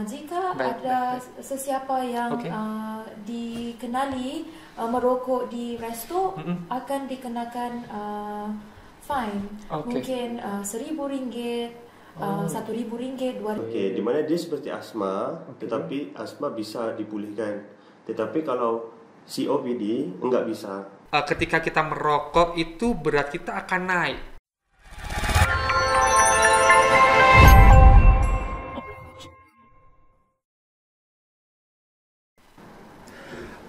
jika Baik, ada baik. sesiapa yang Oke. dikenali merokok di resto akan dikenakan fine. Oke. Mungkin RM1,000, RM1,000, RM2,000. Okey, di mana dia seperti asma, tetapi asma bisa dipulihkan. Tetapi kalau COPD enggak bisa. Ketika kita merokok itu berat kita akan naik.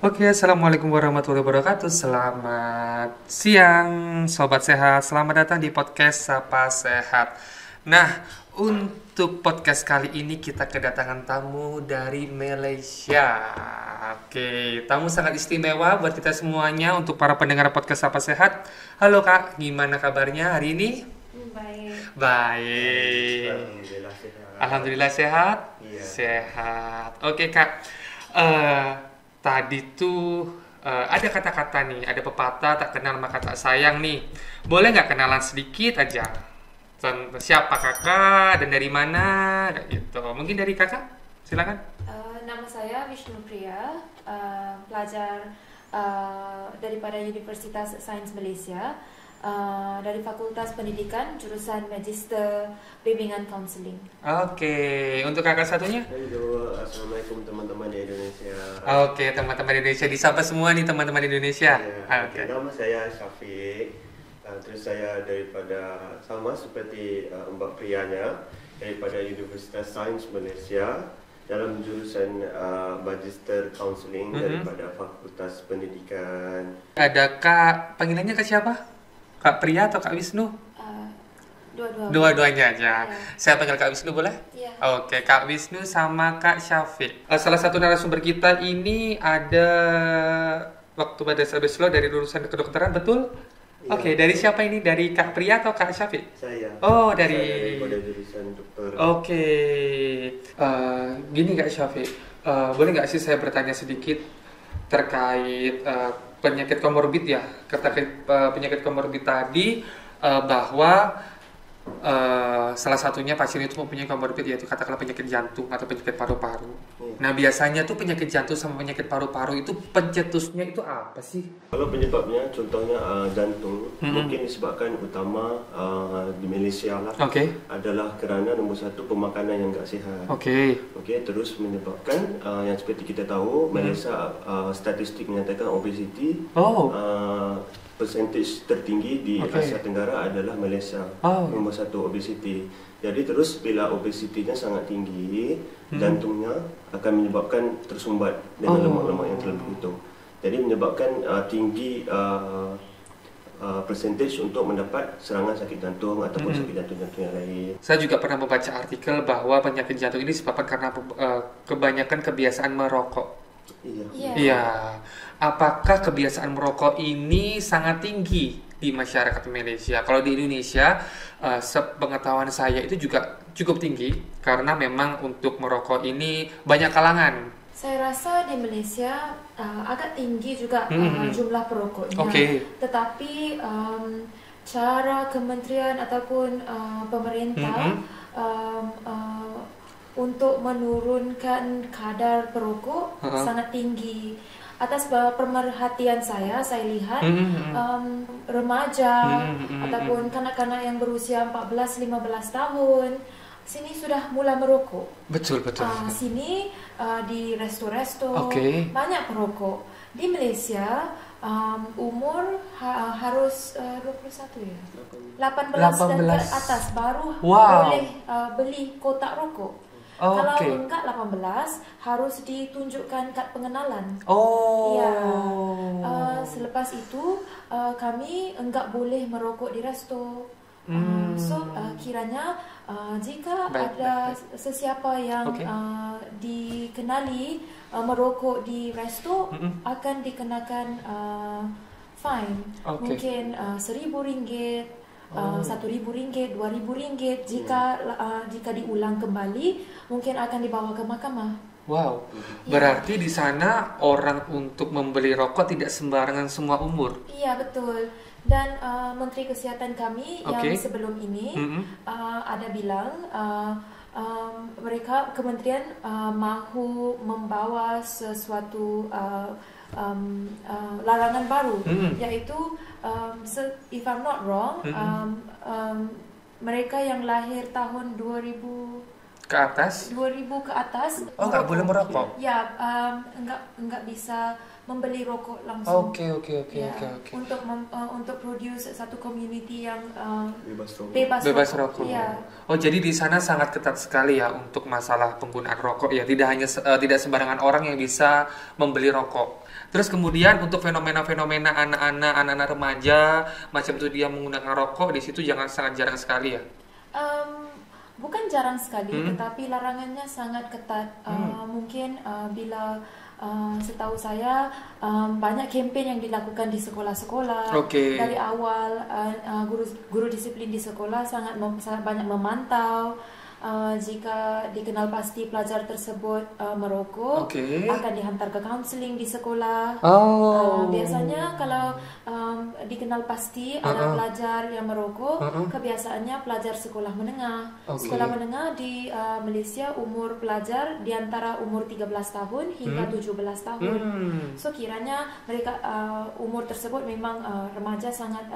Oke, assalamualaikum warahmatullahi wabarakatuh. Selamat siang, sobat sehat. Selamat datang di podcast Sapa Sehat. Nah, untuk podcast kali ini kita kedatangan tamu dari Malaysia. Oke, tamu sangat istimewa buat kita semuanya, untuk para pendengar podcast Sapa Sehat. Halo Kak, gimana kabarnya hari ini? Baik. Baik. Alhamdulillah sehat. Alhamdulillah sehat? Iya. Sehat. Oke Kak, tadi tuh ada kata-kata nih, ada pepatah tak kenal maka tak sayang nih. Boleh nggak kenalan sedikit aja? Siapa kakak dan dari mana? Kayak gitu. Mungkin dari kakak, silakan. Nama saya Vishnu Priya, pelajar daripada Universitas Sains Malaysia, dari Fakultas Pendidikan jurusan Magister Bimbingan Counselling. Oke, untuk kakak satunya? Halo, assalamualaikum teman-teman di Indonesia. Oke, teman-teman Indonesia, disapa semua nih teman-teman Indonesia. Ya, Oke. nama saya Syafiq. Terus saya daripada sama seperti Mbak Priyanya, daripada Universitas Sains Malaysia dalam jurusan Magister Counselling daripada Fakultas Pendidikan. Ada Kak, panggilannya Kak siapa? Kak Priya atau Kak Wisnu? Dua-dua. Dua-duanya aja. Ya. Saya panggil Kak Wisnu boleh? Iya. Oke, Kak Wisnu sama Kak Syafiq. Salah satu narasumber kita ini ada waktu pada Sabeslo dari lulusan kedokteran, betul? Iya. Oke, dari siapa ini? Dari Kak Priya atau Kak Syafiq? Saya. Oh, Saya dari... daripada jurusan dokter. Oke. Gini Kak Syafiq, boleh nggak sih saya bertanya sedikit terkait penyakit komorbid ya? Terkait penyakit komorbid tadi, bahwa salah satunya pasien itu mempunyai komorbid, yaitu katakanlah penyakit jantung atau penyakit paru-paru. Nah, biasanya tuh penyakit jantung sama penyakit paru-paru itu pencetusnya itu apa sih? Kalau penyebabnya contohnya jantung, mungkin disebabkan utama di Malaysia lah. Oke. Adalah kerana nombor satu pemakanan yang enggak sihat. Oke. Okey, terus menyebabkan yang seperti kita tahu Malaysia statistik menyatakan obesiti Oh. persentage tertinggi di Okey. Asia Tenggara adalah Malaysia. Oh. Nombor satu obesiti. Jadi terus bila obesitinya sangat tinggi, jantungnya akan menyebabkan tersumbat dengan lemak-lemak yang terlebih itu. Jadi menyebabkan tinggi persentage untuk mendapat serangan sakit jantung ataupun sakit jantung-jantung yang lain. Saya juga pernah membaca artikel bahwa penyakit jantung ini disebabkan karena kebanyakan kebiasaan merokok. Iya. Iya. Iya. Apakah kebiasaan merokok ini sangat tinggi di masyarakat Malaysia? Kalau di Indonesia, sepengetahuan saya itu juga cukup tinggi karena memang untuk merokok ini banyak kalangan. Saya rasa di Malaysia agak tinggi juga jumlah perokoknya. Oke. Tetapi cara kementerian ataupun pemerintah untuk menurunkan kadar perokok sangat tinggi. Atas pemerhatian saya lihat remaja ataupun kanak-kanak yang berusia 14-15 tahun sini sudah mulai merokok. Betul. Sini di resto-resto Oke. banyak perokok. Di Malaysia umur harus 21 ya. 18 dan ke atas baru boleh beli kotak rokok. Kalau Oke. enggak 18 harus ditunjukkan kad pengenalan. Oh. Ya. Selepas itu kami enggak boleh merokok di resto. So kiranya jika ada sesiapa yang dikenali merokok di resto akan dikenakan fine. Oke. Mungkin RM1,000, RM1,000, RM2,000. Jika diulang kembali mungkin akan dibawa ke mahkamah. Wow. Berarti di sana orang untuk membeli rokok tidak sembarangan semua umur. Iya, betul. Dan Menteri Kesihatan kami yang sebelum ini ada bilang mereka kementerian mahu membawa sesuatu larangan baru, yaitu if I'm not wrong, mereka yang lahir tahun 2000 ke atas? 2000 ke atas. Oh, nggak boleh merokok? Ya, nggak bisa membeli rokok langsung. Oke. Untuk produce satu community yang bebas rokok. Ya. Oh, jadi di sana sangat ketat sekali ya untuk masalah penggunaan rokok ya. Tidak sembarangan orang yang bisa membeli rokok. Terus kemudian untuk fenomena-fenomena anak-anak remaja macam itu dia menggunakan rokok, di situ sangat jarang sekali ya. Bukan jarang sekali, tetapi larangannya sangat ketat. Mungkin bila setahu saya banyak kempen yang dilakukan di sekolah-sekolah. Dari awal guru disiplin di sekolah sangat banyak memantau. Jika dikenal pasti pelajar tersebut merokok, akan dihantar ke kaunseling di sekolah. Biasanya kalau dikenal pasti ada pelajar yang merokok, kebiasaannya pelajar sekolah menengah. Sekolah menengah di Malaysia umur pelajar di antara umur 13 tahun hingga 17 tahun. So kiranya mereka umur tersebut memang remaja sangat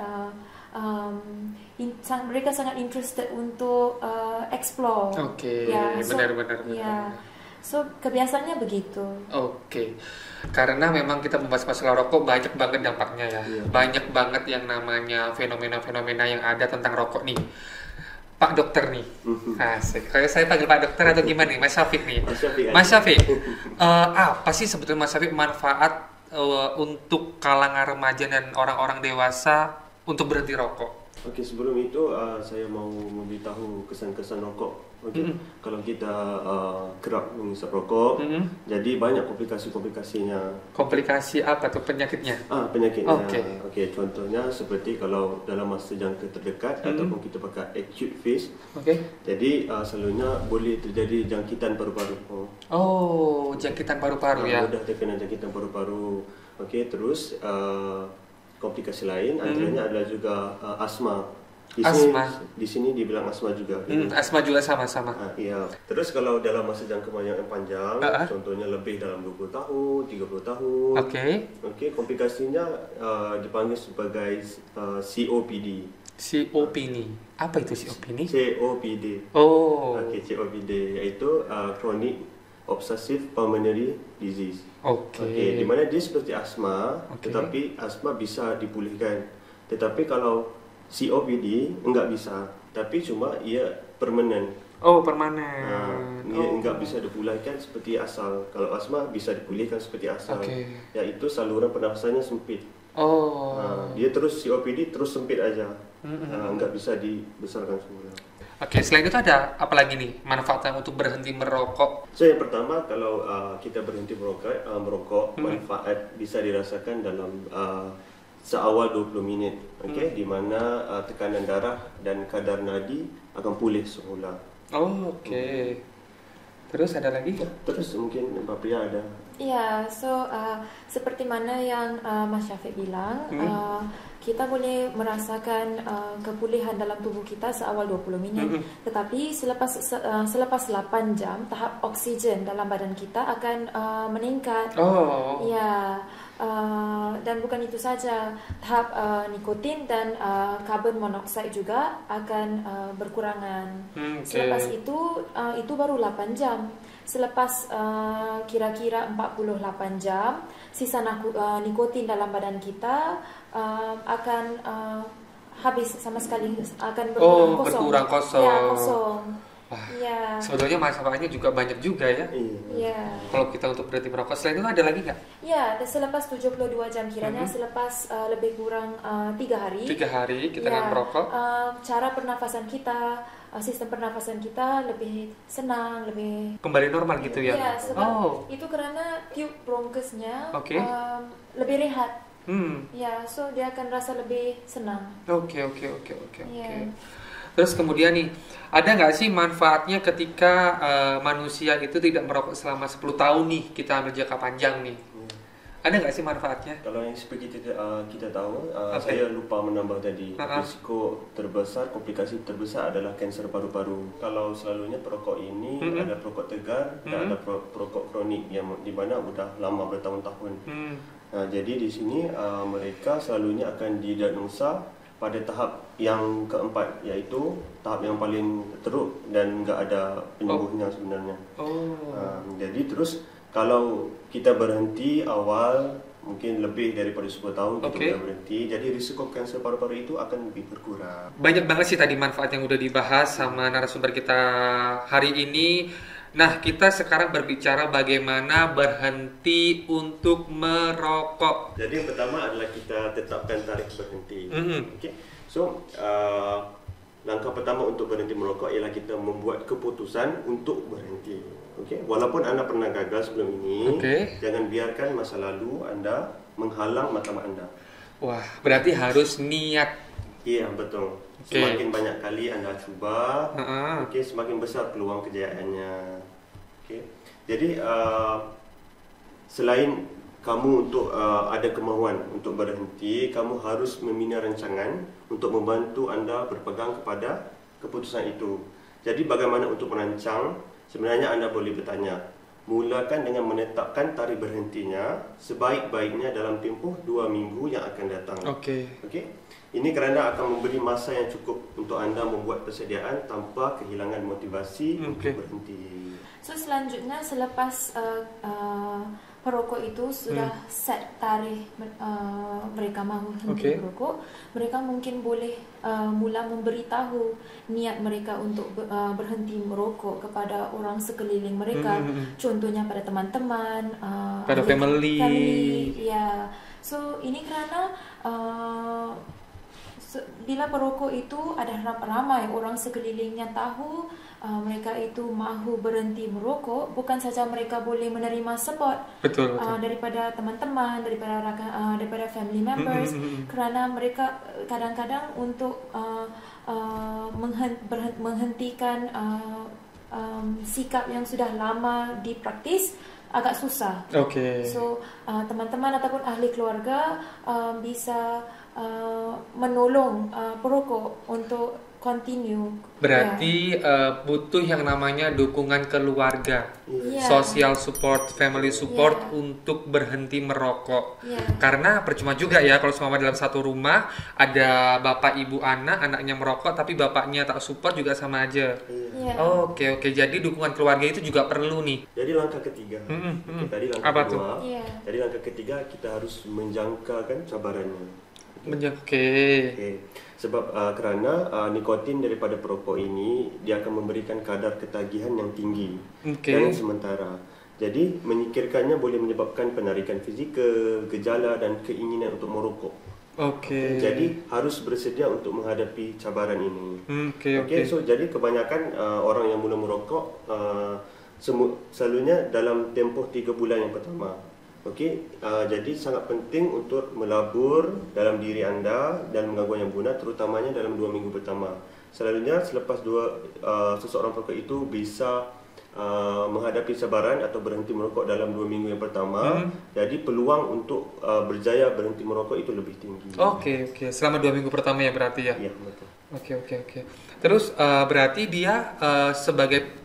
mereka sangat interested untuk explore. Benar. So kebiasaannya begitu. Karena memang kita membahas masalah rokok banyak banget dampaknya ya. Banyak banget yang namanya fenomena-fenomena yang ada tentang rokok nih. Pak Dokter nih, asik. Kayak saya panggil Pak Dokter atau gimana nih, Mas Syafiq nih. Mas Syafiq, apa sih sebetulnya Mas Syafiq manfaat untuk kalangan remaja dan orang-orang dewasa untuk berhenti rokok? Sebelum itu saya mau memberitahu kesan-kesan rokok. Kalau kita kerap menghisap rokok, jadi banyak komplikasinya. Komplikasi apa tuh penyakitnya? Penyakitnya. Contohnya seperti kalau dalam masa jangka terdekat ataupun kita pakai acute phase. Jadi selalunya boleh terjadi jangkitan paru-paru. Jangkitan paru-paru ya. Mudah terkena jangkitan paru-paru. Terus komplikasi lain antaranya adalah juga asma. Di sini dibilang asma juga. Asma juga sama-sama. Iya. Terus kalau dalam masa jangka yang panjang, contohnya lebih dalam 20 tahun, 30 tahun. Komplikasinya dipanggil sebagai COPD. COPD. Apa itu COPD? COPD. COPD yaitu chronic obstructive pulmonary disease. Di mana dia seperti asma, tetapi asma bisa dipulihkan. Tetapi kalau COPD enggak bisa, tapi cuma ia permanen. Permanen. Ia enggak bisa dipulihkan seperti asal. Kalau asma bisa dipulihkan seperti asal. Yaitu saluran pernafasannya sempit. Dia terus COPD terus sempit aja. Enggak bisa dibesarkan semula. Selain itu ada apa lagi nih manfaatnya untuk berhenti merokok? Yang pertama kalau kita berhenti merokok, manfaat bisa dirasakan dalam seawal 20 minit. Di mana tekanan darah dan kadar nadi akan pulih semula. Terus ada lagi? Terus mungkin Mbak Priya ada. Seperti mana yang Mas Syafiq bilang, kita boleh merasakan kepulihan dalam tubuh kita seawal 20 minit. Tetapi selepas 8 jam, tahap oksigen dalam badan kita akan meningkat. Dan bukan itu saja, tahap nikotin dan karbon monoksida juga akan berkurangan. Selepas itu baru 8 jam. Selepas kira-kira 48 jam, sisa nikotin dalam badan kita akan habis sama sekali, akan berkurang kosong. Sebetulnya masalahnya juga banyak juga ya. Kalau kita untuk berhenti merokok, selain itu ada lagi nggak? Selepas 72 jam kiranya, selepas lebih kurang 3 hari. 3 hari kita nggak merokok. Cara pernafasan kita, sistem pernafasan kita lebih senang, lebih kembali normal gitu ya. Sebab itu karena tiup bronkusnya lebih rehat. So dia akan rasa lebih senang. Terus kemudian nih, ada nggak sih manfaatnya ketika manusia itu tidak merokok selama 10 tahun nih, kita ambil jangka panjang nih? Ada nggak sih manfaatnya? Kalau yang seperti kita tahu, saya lupa menambah tadi. Risiko terbesar, komplikasi terbesar adalah kanser paru-paru. Kalau selalunya perokok ini ada perokok tegar dan ada perokok kronik yang di mana sudah lama bertahun-tahun. Jadi di sini mereka selalunya akan didiagnosa pada tahap yang keempat, iaitu tahap yang paling teruk dan nggak ada penyembuhnya sebenarnya. Jadi terus kalau kita berhenti awal, mungkin lebih daripada 10 tahun kita berhenti, jadi risiko kanser paru-paru itu akan lebih berkurang. Banyak banget sih tadi manfaat yang udah dibahas sama narasumber kita hari ini. Nah, kita sekarang berbicara bagaimana berhenti untuk merokok. Jadi yang pertama adalah kita tetapkan tarikh berhenti. So, langkah pertama untuk berhenti merokok ialah kita membuat keputusan untuk berhenti. Walaupun anda pernah gagal sebelum ini, jangan biarkan masa lalu anda menghalang matlamat anda. Wah, berarti harus niat. Iya, betul. Semakin banyak kali anda cuba, semakin besar peluang kejayaannya. Jadi selain kamu untuk ada kemahuan untuk berhenti, kamu harus membina rancangan untuk membantu anda berpegang kepada keputusan itu. Jadi bagaimana untuk merancang? Sebenarnya anda boleh bertanya, mulakan dengan menetapkan tarikh berhentinya sebaik-baiknya dalam tempoh 2 minggu yang akan datang. Ini kerana akan memberi masa yang cukup untuk anda membuat persediaan tanpa kehilangan motivasi untuk berhenti. So selanjutnya selepas perokok itu sudah set tarikh mereka mahu henti merokok, mereka mungkin boleh mula memberitahu niat mereka untuk berhenti merokok kepada orang sekeliling mereka, contohnya pada teman-teman, pada family. Ya, so ini kerana bila perokok itu ada ramai orang sekelilingnya tahu mereka itu mahu berhenti merokok, bukan saja mereka boleh menerima support daripada teman-teman, daripada family members, kerana mereka kadang-kadang untuk menghentikan sikap yang sudah lama dipraktis agak susah. So teman-teman ataupun ahli keluarga bisa menolong perokok untuk continue. Berarti butuh yang namanya dukungan keluarga, social support, family support untuk berhenti merokok. Karena percuma juga ya kalau semua dalam satu rumah ada bapak ibu anaknya merokok tapi bapaknya tak support juga sama aja. Oke. Jadi dukungan keluarga itu juga perlu nih. Jadi langkah ketiga. Tadi langkah kedua. Jadi langkah ketiga kita harus menjangkakan cabarannya. Sebab kerana nikotin daripada perokok ini dia akan memberikan kadar ketagihan yang tinggi dan sementara. Jadi menyingkirkannya boleh menyebabkan penarikan fizikal, gejala dan keinginan untuk merokok. Jadi harus bersedia untuk menghadapi cabaran ini. So jadi kebanyakan orang yang mula merokok selalunya dalam tempoh 3 bulan yang pertama. Jadi sangat penting untuk melabur dalam diri anda dan gangguan yang guna, terutamanya dalam 2 minggu pertama. Selalunya selepas seseorang perokok itu bisa menghadapi cabaran atau berhenti merokok dalam 2 minggu yang pertama. Jadi peluang untuk berjaya berhenti merokok itu lebih tinggi. Selama 2 minggu pertama ya berarti ya? Iya, betul. Terus berarti dia sebagai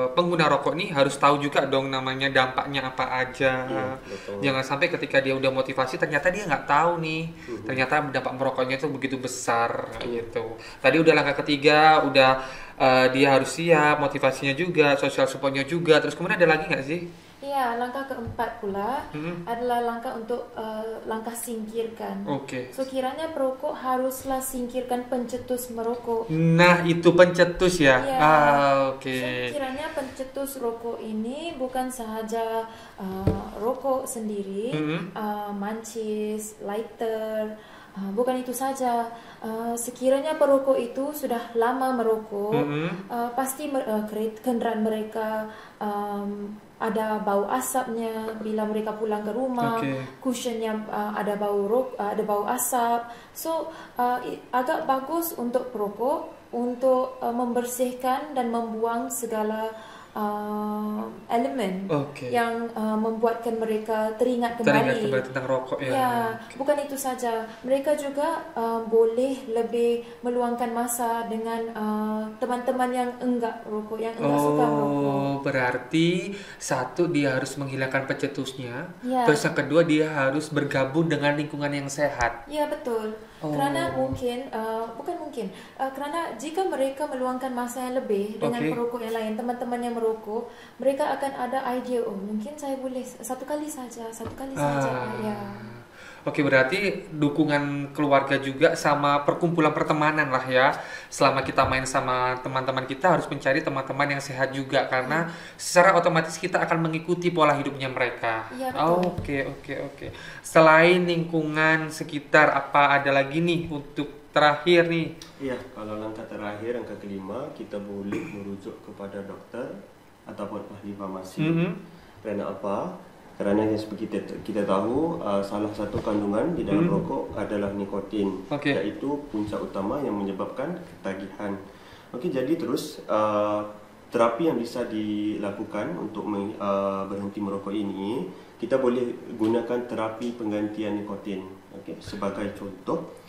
pengguna rokok nih harus tahu juga dong namanya dampaknya apa aja. Jangan sampai ketika dia udah motivasi ternyata dia nggak tahu nih. Ternyata dampak merokoknya itu begitu besar gitu. Tadi udah langkah ketiga, udah dia harus siap, motivasinya juga, social supportnya juga. Terus kemudian ada lagi nggak sih? Ya, langkah keempat pula adalah langkah untuk langkah singkirkan. So kiranya perokok haruslah singkirkan pencetus merokok. Nah, itu pencetus ya. So, kiranya pencetus rokok ini bukan sahaja rokok sendiri, mancis, lighter. Bukan itu saja. Sekiranya perokok itu sudah lama merokok, pasti kenderaan mereka ada bau asapnya bila mereka pulang ke rumah. Cushionnya ada bau asap. So agak bagus untuk perokok untuk membersihkan dan membuang segala elemen yang membuatkan mereka teringat kembali tentang rokok ya. Ya, bukan itu saja. Mereka juga boleh lebih meluangkan masa dengan teman-teman yang enggak rokok, yang enggak suka rokok. Berarti satu, dia harus menghilangkan pencetusnya. Terus yang kedua, dia harus bergabung dengan lingkungan yang sehat. Ya, betul. Kerana kerana jika mereka meluangkan masa yang lebih dengan perokok yang lain, teman-teman yang merokok, mereka akan ada idea, mungkin saya boleh satu kali saja. Ya. Oke, berarti dukungan keluarga juga sama perkumpulan pertemanan lah ya. Selama kita main sama teman-teman kita, harus mencari teman-teman yang sehat juga, karena secara otomatis kita akan mengikuti pola hidupnya mereka. Ya, Oke. Selain lingkungan sekitar, apa ada lagi nih untuk terakhir nih? Iya, kalau langkah terakhir, langkah kelima, kita boleh merujuk kepada dokter ataupun ahli farmasi. Kerana apa? Kerana yang seperti kita tahu, salah satu kandungan di dalam rokok adalah nikotin, iaitu punca utama yang menyebabkan ketagihan. Jadi terus terapi yang bisa dilakukan untuk berhenti merokok ini, kita boleh gunakan terapi penggantian nikotin. Sebagai contoh,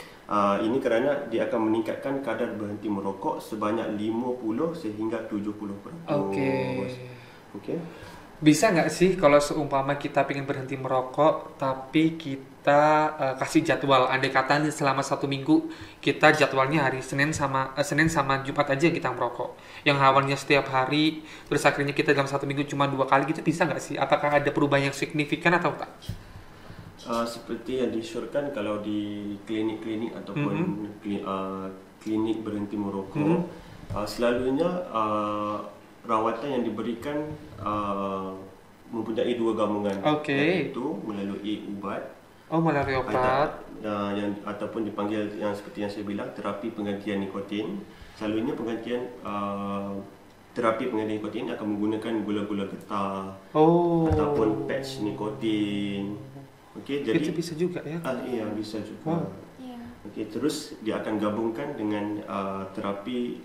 ini kerana dia akan meningkatkan kadar berhenti merokok sebanyak 50 sehingga 70%. Bisa nggak sih kalau seumpama kita pengen berhenti merokok, tapi kita kasih jadwal, andai kata selama 1 minggu kita jadwalnya hari Senin sama Jumat aja kita merokok, yang awalnya setiap hari, terus akhirnya kita dalam 1 minggu cuma 2 kali gitu, bisa nggak sih? Apakah ada perubahan yang signifikan atau tak? Seperti yang disyorkan kalau di klinik-klinik ataupun klinik berhenti merokok, selalunya rawatan yang diberikan mempunyai 2 gabungan, iaitu melalui ubat, yang ataupun dipanggil yang seperti yang saya bilang terapi penggantian nikotin. Selalunya terapi penggantian nikotin akan menggunakan gula-gula getah ataupun patch nikotin. Jadi itu bisa juga ya? Iya, bisa juga. Terus dia akan gabungkan dengan terapi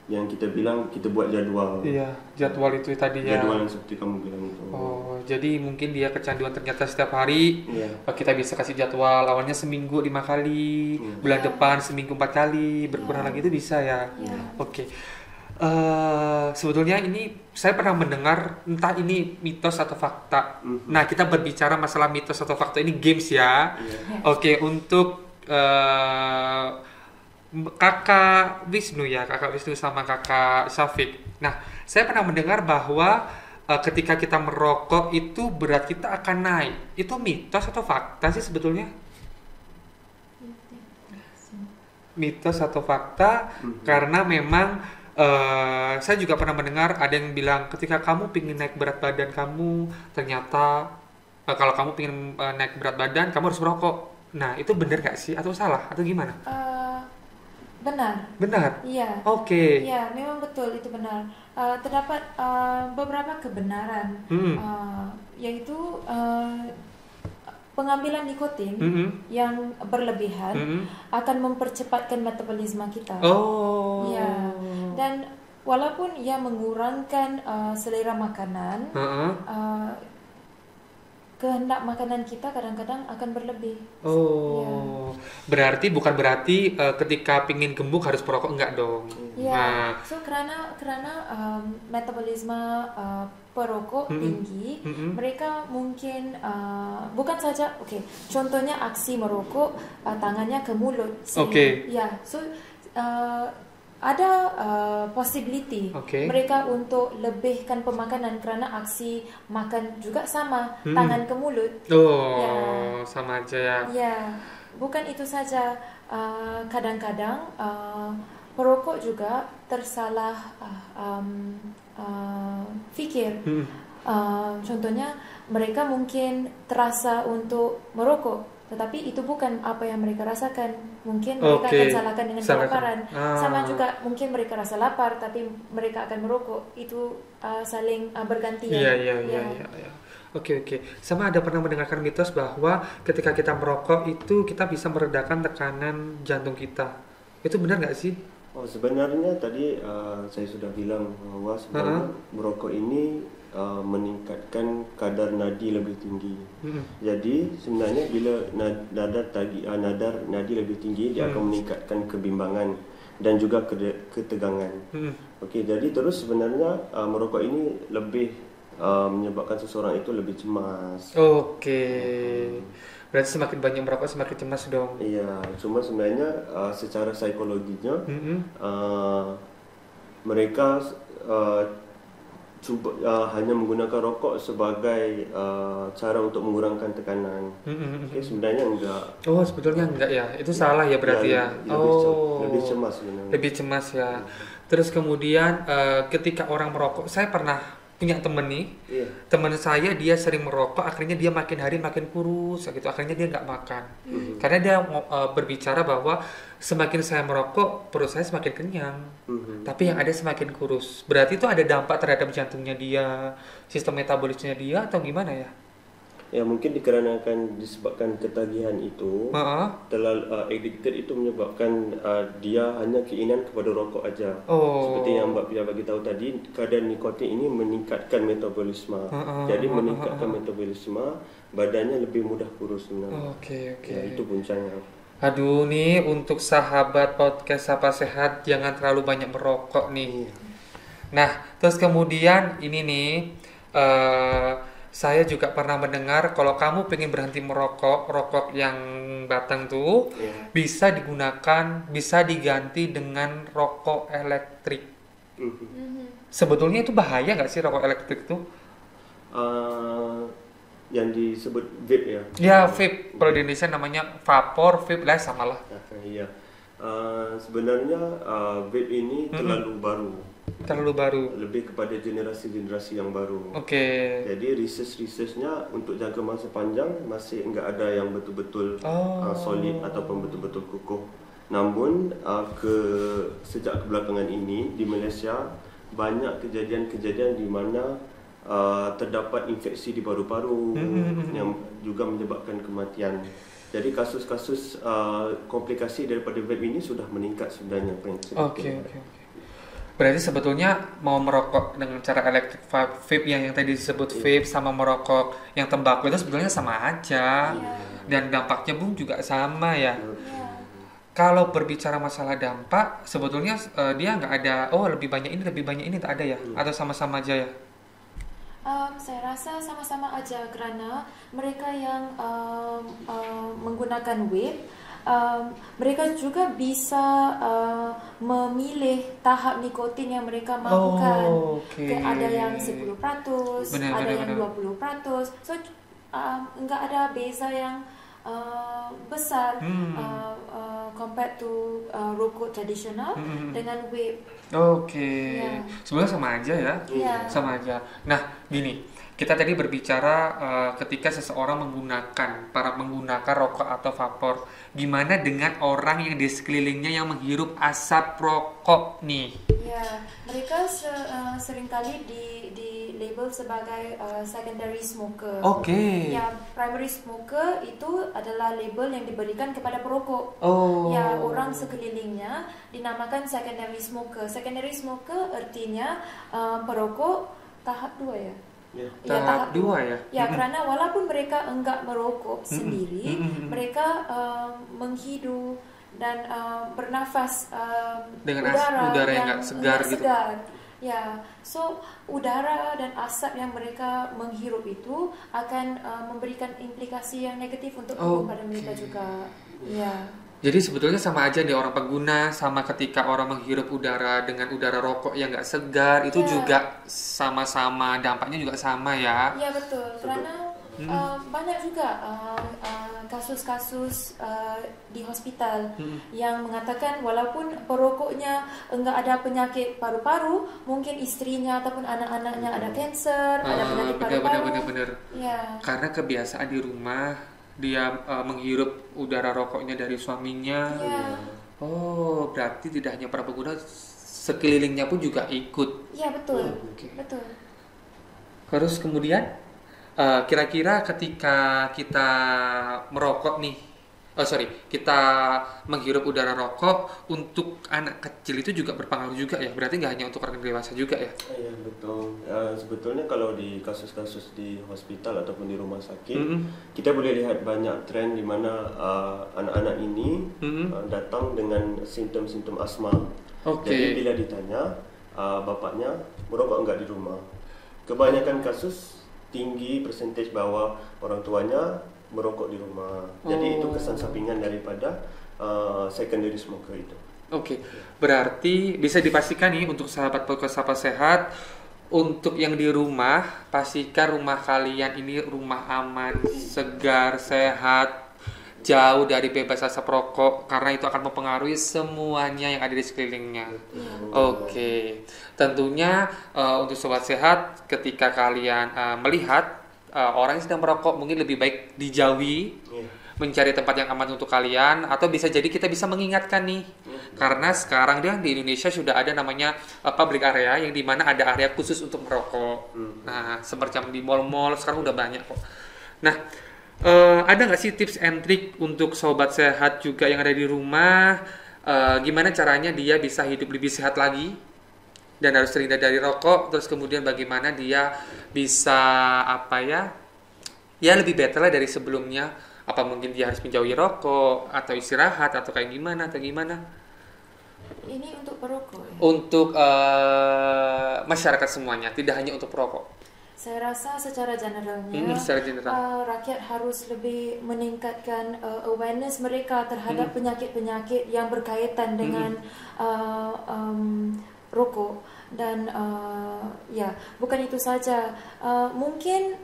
yang kita bilang, kita buat jadual. Iya, jadwal itu tadi ya. Jadwal yang seperti kamu bilang itu. Jadi mungkin dia kecanduan ternyata setiap hari. Kita bisa kasih jadwal, awalnya seminggu 5 kali, bulan depan seminggu 4 kali, berkurang lagi itu bisa ya. Sebetulnya ini saya pernah mendengar, entah ini mitos atau fakta. Nah, kita berbicara masalah mitos atau fakta ini games ya. Untuk Kakak Wisnu sama Kakak Syafiq. Nah, saya pernah mendengar bahwa ketika kita merokok itu berat kita akan naik. Itu mitos atau fakta sih sebetulnya? Mitos atau fakta, karena memang saya juga pernah mendengar ada yang bilang ketika kamu ingin naik berat badan kamu, ternyata kalau kamu ingin naik berat badan kamu harus merokok. Nah, itu benar gak sih atau salah atau gimana? Benar? Iya. Iya, memang betul, itu benar. Terdapat beberapa kebenaran, yaitu pengambilan nikotin yang berlebihan akan mempercepatkan metabolisme kita. Ya. Dan walaupun ia mengurangkan selera makanan, kehendak makanan kita kadang-kadang akan berlebih. Berarti bukan berarti ketika pingin gemuk harus perokok, enggak dong. So kerana metabolisme perokok tinggi, mereka mungkin bukan saja contohnya aksi merokok tangannya ke mulut. Ada possibility mereka untuk lebihkan pemakanan kerana aksi makan juga sama, tangan ke mulut. Sama aja ya. Bukan itu saja, kadang-kadang perokok juga tersalah fikir. Contohnya mereka mungkin terasa untuk merokok, tetapi itu bukan apa yang mereka rasakan. Mungkin mereka akan salahkan dengan kelaparan. Sama juga mungkin mereka rasa lapar tapi mereka akan merokok. Itu saling bergantian. Iya. Oke. Sama ada pernah mendengarkan mitos bahwa ketika kita merokok itu kita bisa meredakan tekanan jantung kita. Itu benar nggak sih? Sebenarnya tadi saya sudah bilang bahwa sebenarnya merokok ini meningkatkan kadar nadi lebih tinggi. Jadi sebenarnya bila nadar nadi lebih tinggi, dia akan meningkatkan kebimbangan dan juga ketegangan. Okey, jadi terus sebenarnya merokok ini lebih menyebabkan seseorang itu lebih cemas. Okey. Berarti semakin banyak merokok semakin cemas dong. Iya, cuma sebenarnya secara psikologinya mereka cuba hanya menggunakan rokok sebagai cara untuk mengurangkan tekanan. Okay, sebenarnya enggak. Sebetulnya enggak ya. Itu salah ya berarti ya. Lebih cemas sebenarnya. Lebih cemas ya. Terus kemudian ketika orang merokok, saya pernah punya temen nih, teman saya dia sering merokok, akhirnya dia makin hari makin kurus gitu, akhirnya dia nggak makan karena dia berbicara bahwa semakin saya merokok perut saya semakin kenyang, tapi yang ada semakin kurus. Berarti itu ada dampak terhadap jantungnya dia, sistem metabolisnya dia, atau gimana ya? Ya mungkin dikarenakan disebabkan ketagihan itu, terlalu addicted itu menyebabkan dia hanya keinginan kepada rokok aja. Seperti yang Mbak Pia bagi tahu tadi, kadar nikotin ini meningkatkan metabolisme. Jadi meningkatkan metabolisme, badannya lebih mudah kurus sebenarnya. Ya, itu puncanya. Aduh nih, untuk sahabat podcast Sapa Sehat, jangan terlalu banyak merokok nih. Nah, terus kemudian ini nih, saya juga pernah mendengar kalau kamu pengen berhenti merokok, rokok yang batang tuh bisa diganti dengan rokok elektrik. Sebetulnya itu bahaya nggak sih rokok elektrik tuh? Yang disebut vape ya? Ya vape, kalau di Indonesia namanya vapor, vape lah sama lah. Iya. Sebenarnya vape ini terlalu baru. Lebih kepada generasi yang baru. Jadi research-nya untuk jangka masa panjang masih enggak ada yang betul-betul solid ataupun betul-betul kukuh. Namun sejak kebelakangan ini di Malaysia banyak kejadian-kejadian di mana terdapat infeksi di paru-paru yang juga menyebabkan kematian. Jadi kasus-kasus komplikasi daripada vape ini sudah meningkat sebenarnya. Berarti sebetulnya mau merokok dengan cara elektrik vape yang tadi disebut vape sama merokok yang tembakau itu sebetulnya sama aja. Dan dampaknya pun juga sama ya. Kalau berbicara masalah dampak, sebetulnya dia nggak ada lebih banyak ini tak ada ya? Atau sama-sama aja ya? Saya rasa sama-sama aja karena mereka yang menggunakan vape, mereka juga bisa memilih tahap nikotin yang mereka mahukan. Ada yang 10%, ada yang 20%. So enggak ada beza yang besar compared to rokok tradisional dengan vape. Sebenarnya sama aja ya. Sama aja. Nah, gini, kita tadi berbicara ketika seseorang menggunakan rokok atau vapor. Gimana dengan orang yang di sekelilingnya yang menghirup asap rokok nih? Ya, mereka seringkali di label sebagai secondary smoker. Ya, primary smoker itu adalah label yang diberikan kepada perokok. Ya, orang sekelilingnya dinamakan secondary smoker. Secondary smoker artinya perokok tahap 2 ya. Tahap 2 ya. Ya, karena walaupun mereka enggak merokok sendiri, mereka menghidup dan bernafas dengan udara yang enggak segar gitu. Ya, so udara dan asap yang mereka menghirup itu akan memberikan implikasi yang negatif untuk tubuh pada mereka juga. Ya. Jadi sebetulnya sama aja nih orang pengguna sama ketika orang menghirup udara dengan udara rokok yang nggak segar itu juga sama-sama dampaknya juga sama ya. Iya betul, karena banyak juga kasus-kasus di hospital yang mengatakan walaupun perokoknya enggak ada penyakit paru-paru, mungkin istrinya ataupun anak-anaknya ada kanser, ada penyakit paru-paru. Benar. Ya. Karena kebiasaan di rumah dia menghirup udara rokoknya dari suaminya. Berarti tidak hanya para pengguna, sekelilingnya pun juga ikut. Iya betul. Betul. Terus kemudian kira-kira ketika kita merokok nih, kita menghirup udara rokok untuk anak kecil itu juga berpengaruh juga ya. Berarti nggak hanya untuk orang dewasa juga ya? Iya betul. Sebetulnya kalau di kasus-kasus di hospital ataupun di rumah sakit, kita boleh lihat banyak tren di mana anak-anak ini datang dengan simptom-simptom asma. Jadi bila ditanya bapaknya merokok enggak di rumah, kebanyakan kasus tinggi persentage bahwa orang tuanya merokok di rumah. Jadi itu kesan sampingan daripada secondary smoker itu. Berarti bisa dipastikan nih untuk sahabat podcast Sapa Sehat, untuk yang di rumah, pastikan rumah kalian ini rumah aman, segar, sehat, jauh dari bebas asap rokok, karena itu akan mempengaruhi semuanya yang ada di sekelilingnya. Tentunya untuk sobat sehat, ketika kalian melihat orang yang sedang merokok, mungkin lebih baik dijauhi, mencari tempat yang aman untuk kalian, atau bisa jadi kita bisa mengingatkan nih, karena sekarang di Indonesia sudah ada namanya public area, yang dimana ada area khusus untuk merokok. Nah, semacam di mall-mall sekarang udah banyak kok. Nah, ada nggak sih tips and trick untuk sobat sehat juga yang ada di rumah, gimana caranya dia bisa hidup lebih sehat lagi dan harus terhindar dari rokok, terus kemudian bagaimana dia bisa lebih better lah dari sebelumnya, apa mungkin dia harus menjauhi rokok atau istirahat atau kayak gimana ini untuk perokok ya? Untuk masyarakat semuanya, tidak hanya untuk perokok. Saya rasa secara generalnya rakyat harus lebih meningkatkan awareness mereka terhadap penyakit-penyakit yang berkaitan dengan rokok. Dan bukan itu saja, mungkin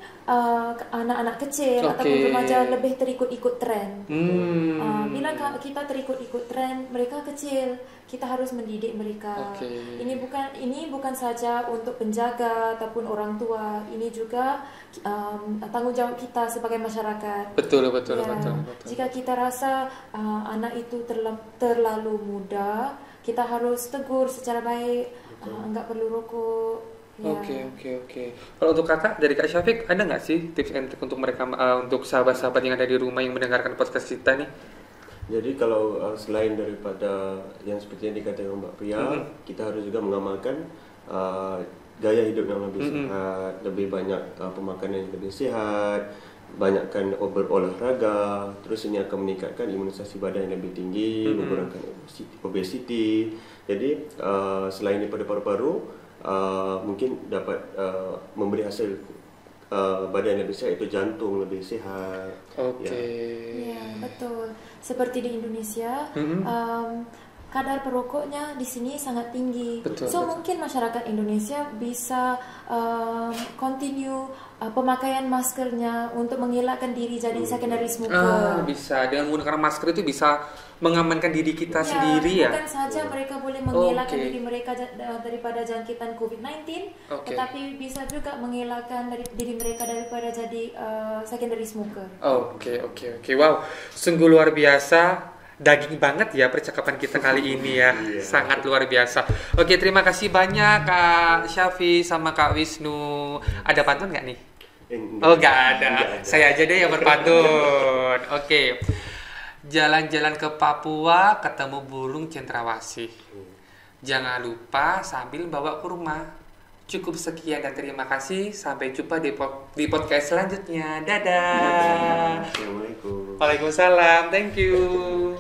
anak-anak kecil ataupun remaja lebih terikut-ikut tren. Bila kita terikut-ikut tren, mereka kecil, kita harus mendidik mereka. Ini bukan saja untuk penjaga ataupun orang tua, ini juga tanggung jawab kita sebagai masyarakat. Betul. Jika kita rasa anak itu terlalu muda, kita harus tegur secara baik. Enggak perlu rokok. Kalau untuk kakak, dari Kak Syafiq, ada nggak sih tips and trick untuk mereka, untuk sahabat-sahabat yang ada di rumah yang mendengarkan podcast kita nih? Jadi kalau selain daripada yang seperti yang dikatakan Mbak Pria, kita harus juga mengamalkan gaya hidup yang lebih sehat, lebih banyak pemakanan yang lebih sehat, banyakkan berolahraga, terus ini akan meningkatkan imunisasi badan yang lebih tinggi, mengurangkan obesity. Jadi selain daripada paru-paru, mungkin dapat memberi hasil badan yang lebih sehat, itu jantung lebih sehat. Betul. Seperti di Indonesia, kadar perokoknya di sini sangat tinggi. Mungkin masyarakat Indonesia bisa continue pemakaian maskernya untuk mengelakkan diri jadi secondary smoker. Bisa, dengan menggunakan masker itu bisa mengamankan diri kita sendiri ya. Bukan saja mereka boleh mengelakkan diri mereka daripada jangkitan COVID-19, tetapi bisa juga mengelakkan diri mereka daripada jadi secondary smoker. Wow, sungguh luar biasa. Daging banget ya percakapan kita kali ini ya. Sangat luar biasa. Terima kasih banyak Kak Syafi sama Kak Wisnu. Ada pantun nggak nih? Nggak ada. Saya aja deh yang berpantun. Jalan-jalan ke Papua ketemu burung cendrawasih. Jangan lupa sambil bawa kurma. Cukup sekian dan terima kasih. Sampai jumpa di podcast selanjutnya. Dadah. Assalamualaikum. Waalaikumsalam. Thank you.